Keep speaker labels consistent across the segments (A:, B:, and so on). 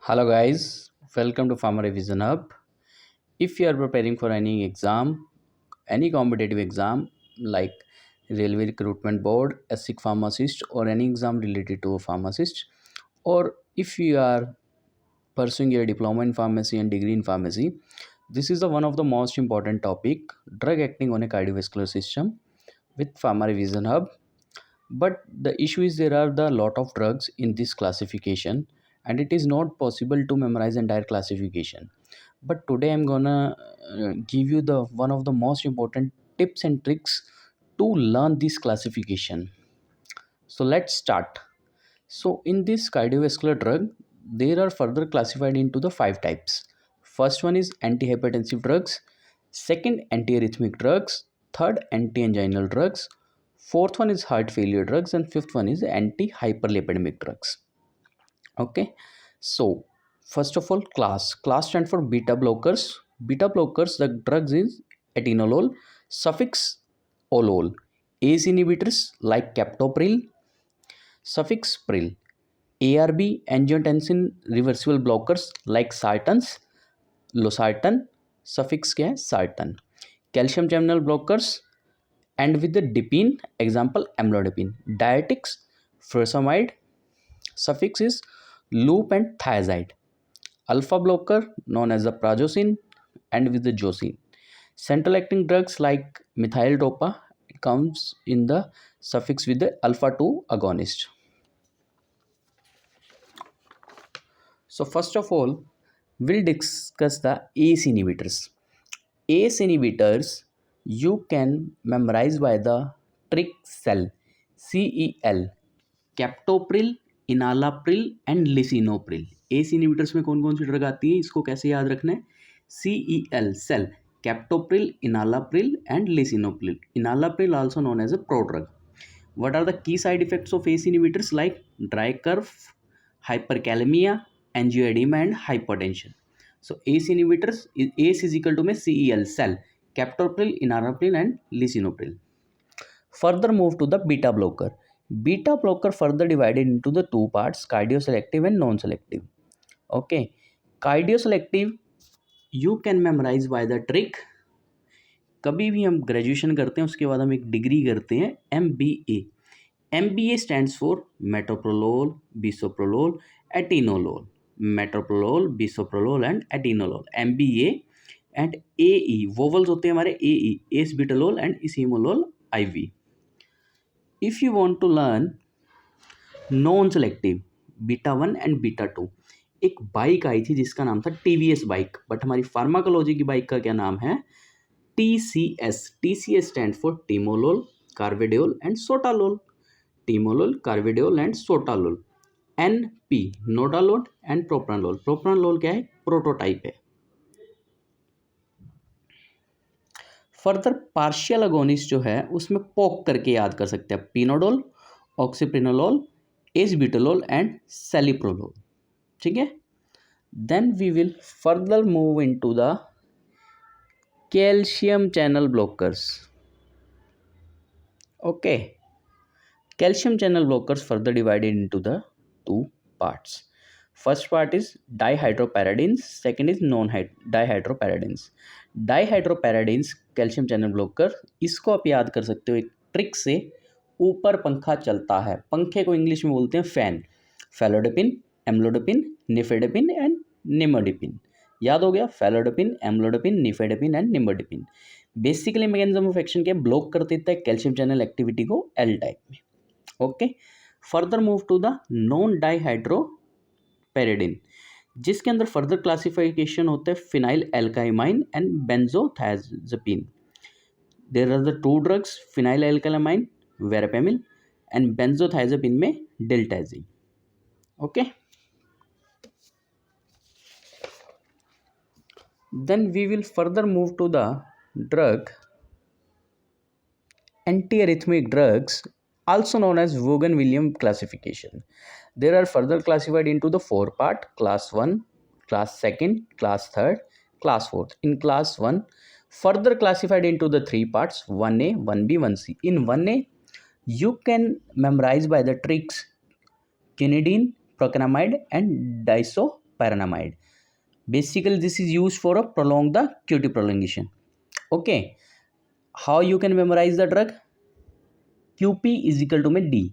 A: Hello guys, welcome to Pharma Revision Hub. If you are preparing for any exam, any competitive exam like Railway Recruitment Board, ASIC pharmacist or any exam related to a pharmacist, or if you are pursuing your diploma in pharmacy and degree in pharmacy, this is the one of the most important topic, drug acting on a cardiovascular system with Pharma Revision Hub. But the issue is there are the lot of drugs in this classification and it is not possible to memorize entire classification. But today I'm gonna give you the one of the most important tips and tricks to learn this classification. So let's start. So in this cardiovascular drug, there are further classified into the five types. First one is antihypertensive drugs, second antiarrhythmic drugs, third anti-anginal drugs, fourth one is heart failure drugs, and fifth one is anti-hyperlipidemic drugs. Okay, so first of all, class stand for beta blockers. Beta blockers, the drugs is atenolol, suffix olol. ACE inhibitors like captopril, suffix pril. ARB angiotensin reversible blockers like sartans, losartan, suffix क्या है sartan. Calcium channel blockers and with the dipine, example amlodipine. Diuretics, furosemide, suffix is loop and thiazide. Alpha blocker known as the prazosin and with the josin. Central acting drugs like methyl dopa, it comes in the suffix with the alpha 2 agonist. So first of all, we'll discuss the ACE inhibitors. ACE inhibitors you can memorize by the trick cell CEL, captopril, enalapril and lisinopril. ACE inhibitors में कौन कौन सी drug आती है, इसको कैसे याद रखना है. CEL cell, captopril, enalapril and lisinopril. Enalapril also known as a prodrug. What are the key side effects of ACE inhibitors like dry cough, hyperkalemia, angioedema and hypertension. So ACE inhibitors, ACE is equal to में CEL cell, captopril, enalapril and lisinopril. Further move to the beta blocker. Beta blocker further divided into the two parts, cardioselective and non-selective. Okay, cardioselective you can memorize by the trick. कभी भी हम graduation करते हैं उसके बाद हम एक degree करते हैं MBA. MBA stands for metoprolol, bisoprolol, atenolol. Metoprolol, bisoprolol and atenolol. MBA and AE vowels होते हैं हमारे AE, acebutolol and isimolol IV. If you want to learn non-selective beta 1 and beta 2, एक बाइक आई थी जिसका नाम था TVS बाइक, बट हमारी फार्माकोलॉजी की बाइक का क्या नाम है, TCS. TCS stand for timolol, carvedilol and sotalol. Timolol, carvedilol and sotalol. NP nadolol and propranolol. Propranolol क्या है, प्रोटोटाइप है. फर्दर पार्शियल अगोनिस्ट जो है उसमें पोक करके याद कर सकते हैं, पिनोडोल, ऑक्सीप्रिनोलोल, एसब्यूटोलोल एंड सेलिप्रोलोल. ठीक है. Then we will further move into the calcium channel blockers. Okay, calcium channel blockers further divided into the two parts. First part is dihydropyridines, second is non-dihydropyridines. Dihydropyridines calcium channel blocker, इसको आप याद कर सकते हो एक trick से. ऊपर पंखा चलता है, पंखे को इंग्लिश में बोलते हैं fan. Felodipine, amlodipine, nifedipine and nimodipine. याद हो गया, felodipine, amlodipine, nifedipine and nimodipine. Basically mechanism of action क्या, ब्लॉक कर देता है कैल्शियम चैनल एक्टिविटी को एल टाइप में. Okay, further move to the non dihydropyridine, जिसके अंदर फर्दर क्लासिफिकेशन होता है phenylalkylamine and benzothiazepine. There are the two drugs, phenylalkylamine verapamil and benzothiazepine में diltiazem. Okay, then we will further move to the drug antiarrhythmic drugs, also known as Vaughan-Williams classification. There are further classified into the four part: class 1, class 2nd, class 3rd, class 4th. In class 1, further classified into the three parts: 1A, 1B, 1C. In 1A, you can memorize by the tricks quinidine, procainamide and disoprolol. disoparenamide. Basically this is used for a prolong the QT prolongation. Okay, how you can memorize the drug? QP is equal to में D,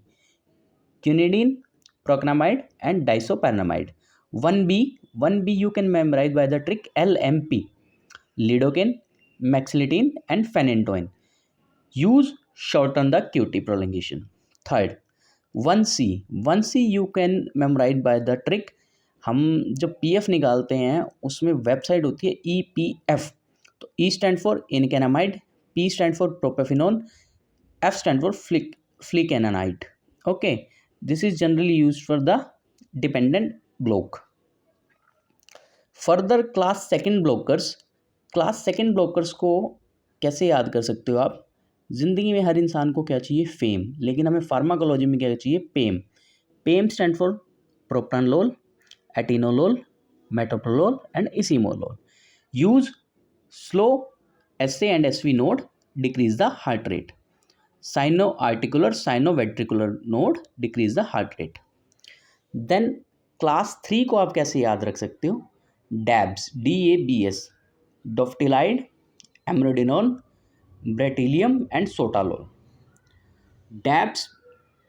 A: quinidine, procainamide and disoparenamide. 1B you can memorize by the trick LMP, lidocaine, mexiletine and phenytoin. Use shorten the QT prolongation. Third, 1C you can memorize by the trick. हम जब PF निकालते हैं उसमें website होती है EPF. तो E stand for encainide, P stand for propafenone, F stand for flecainide. Okay, this is generally used for the dependent block. Further class second blockers को कैसे याद कर सकते हो आप? ज़िंदगी में हर इंसान को क्या चाहिए? फेम. लेकिन हमें फार्माकोलॉजी में क्या चाहिए? PAME stand for propranolol, atenolol, metoprolol and esmolol. Use slow SA and SV node, decrease the heart rate. Sino-articular, sino-ventricular node, decrease the heart rate. Then class 3 को आप कैसे याद रख सकते हो? DABS, DABS, डोफ्टिलाइड, एमरोडिनोल, ब्रेटिलियम एंड सोटालोल. डैब्स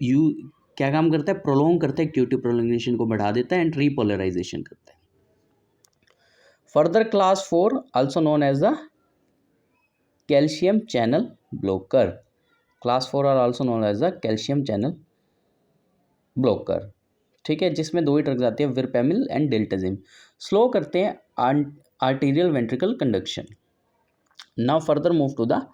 A: क्या काम करता है? प्रोलोंग करता है, क्यूटी प्रोलोंगेशन को बढ़ा देता है एंड रीपोलराइजेशन करता है. Further class 4 also known as the calcium channel blocker. Class 4 are also known as the calcium channel blocker. ठीक है, जिसमें दो ही ड्रग्स आती है, विरपेमिल एंड डिल्टाजिम. स्लो करते हैं arterial ventricular conduction. Now further move to the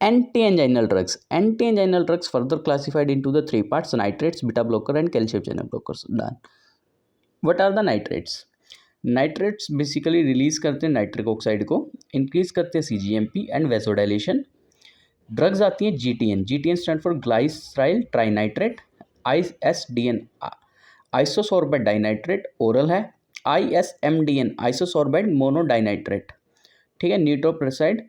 A: anti-anginal drugs. Anti-anginal drugs further classified into the three parts: nitrates, beta blocker and calcium channel blockers. Done. What are the nitrates? Nitrates basically release करते हैं nitric oxide को, increase करते हैं CGMP and vasodilation. Drugs आती हैं GTN stand for glyceryl trinitrate. ISDN isosorbide dinitrate oral है. ISMDN isosorbide mononitrate. ठीक है. नीट्रोप्रेसाइड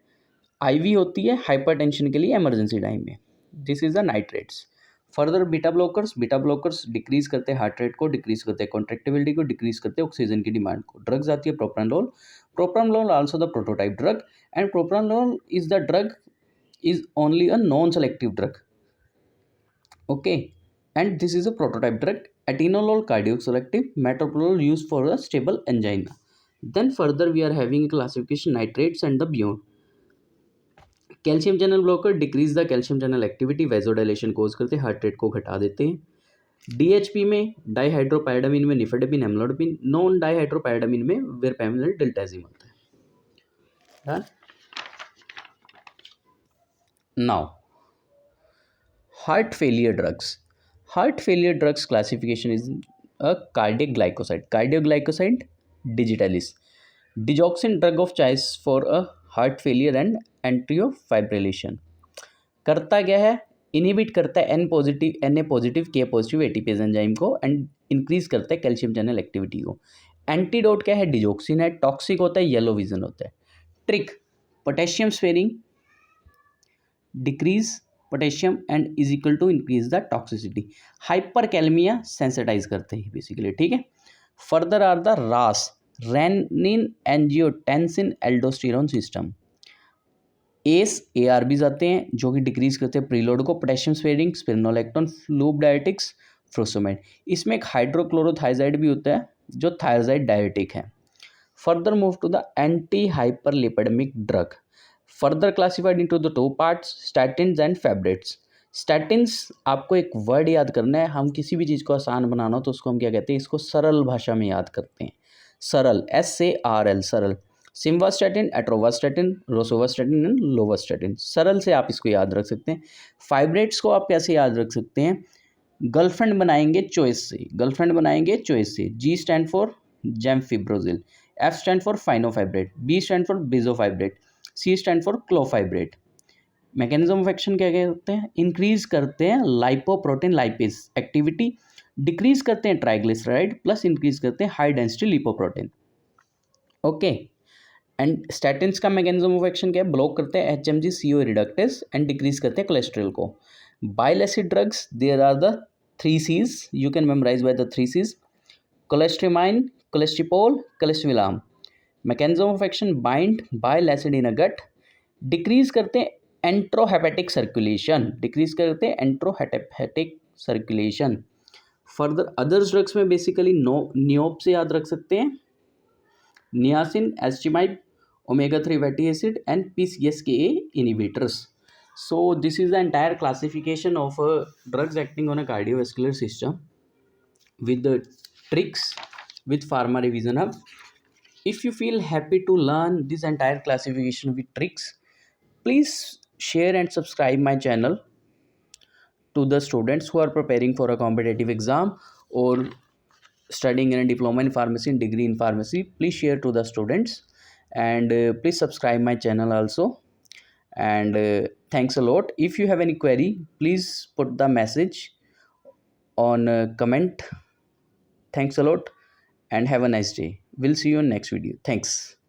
A: IV होती है हाइपरटेंशन के लिए इमरजेंसी टाइम में. This is the nitrates. Further beta blockers decrease करते हैं हार्ट रेट को, डिक्रीज करते हैं कॉन्ट्रेक्टिबिलिटी को, डिक्रीज करते हैं ऑक्सीजन की डिमांड को. ड्रग्स आती है propranolol also the prototype drug and propranolol is the drug is only a non selective drug. Okay, and this is a prototype drug. Atenolol cardio selective, metoprolol use for a stable angina. Then further we are having classification nitrates and the beyond. Calcium channel blocker decrease the calcium channel activity, vasodilation cause करते हैं, heart rate को घटा देते हैं. DHP में डाइहाइड्रोपायराडामिन में निफेडामिन एमलोडापिन, non डाइहाइड्रोपायराडामिन में विरपेमिल diltiazem होता है. Now heart failure drugs classification is a cardiac glycoside digitalis. Digoxin drug of choice for a heart failure and atrial fibrillation. करता क्या है? इनहिबिट करता है Na positive K positive ATPase enzyme को एंड इंक्रीज करता है कैल्शियम चैनल एक्टिविटी को. Antidote क्या है? डिजॉक्सिन है. टॉक्सिक होता है, येलो विजन होता है. Trick potassium sparing, decrease potassium and is equal to increase the toxicity. Hyperkalemia sensitize करते हैं बेसिकली. ठीक है. Further are the RAS, renin angiotensin aldosterone system. ARBs आते हैं जो कि डिक्रीज करते हैं प्रीलोड को. Potassium sparing, spironolactone, loop diuretics, furosemide. इसमें एक हाइड्रोक्लोरोथाइजाइड भी होता है जो थायराइड डायटिक है. Further move to the anti hyperlipidemic drug. Further classified into the two parts, statins and fibrates. Statins आपको एक वर्ड याद करना है. हम किसी भी चीज़ को आसान बनाना हो तो उसको हम क्या कहते हैं? इसको सरल भाषा में याद करते हैं. सरल, SARL, सरल. Simvastatin, atorvastatin, rosuvastatin and lovastatin. सरल से आप इसको याद रख सकते हैं. फाइब्रेट्स को आप कैसे याद रख सकते हैं? गर्लफ्रेंड बनाएंगे चॉइस से. G stand for gemfibrozil, F stand for fenofibrate, B stand for bezafibrate, C stand for clofibrate. Mechanism of action क्या कहते हैं? इंक्रीज करते हैं लाइपोप्रोटीन लाइपेज एक्टिविटी, डिक्रीज करते हैं ट्राइग्लिसराइड, प्लस इंक्रीज करते हैं high density lipoprotein. Okay. And statins का मैकेनिज्म ऑफ एक्शन क्या है? ब्लॉक करते हैं HMG CO reductase and decrease करते हैं कोलेस्ट्रॉल को. Bile acid drugs, there are the 3 C's, you can memorise by the 3 C's. Cholestyramine, cholesterol, cholesterol. Mechanism of action: bind bile acid in a gut, decrease करते हैं एंट्रोहेपेटिक circulation, decrease करते हैं एंट्रोहेपेटिक circulation. Further others drugs में basically नियोप से याद रख सकते हैं, niacin, एस्टिमाइब, omega 3 fatty acid and PCSK inhibitors. So this is the entire classification of drugs acting on a cardiovascular system with the tricks with Pharma Revision Hub. If you feel happy to learn this entire classification with tricks, please share and subscribe my channel to the students who are preparing for a competitive exam or studying in a diploma in pharmacy and degree in pharmacy. Please share to the students, and please subscribe my channel also. And thanks a lot. If you have any query, please put the message on comment. Thanks a lot and have a nice day. We'll see you in next video. Thanks.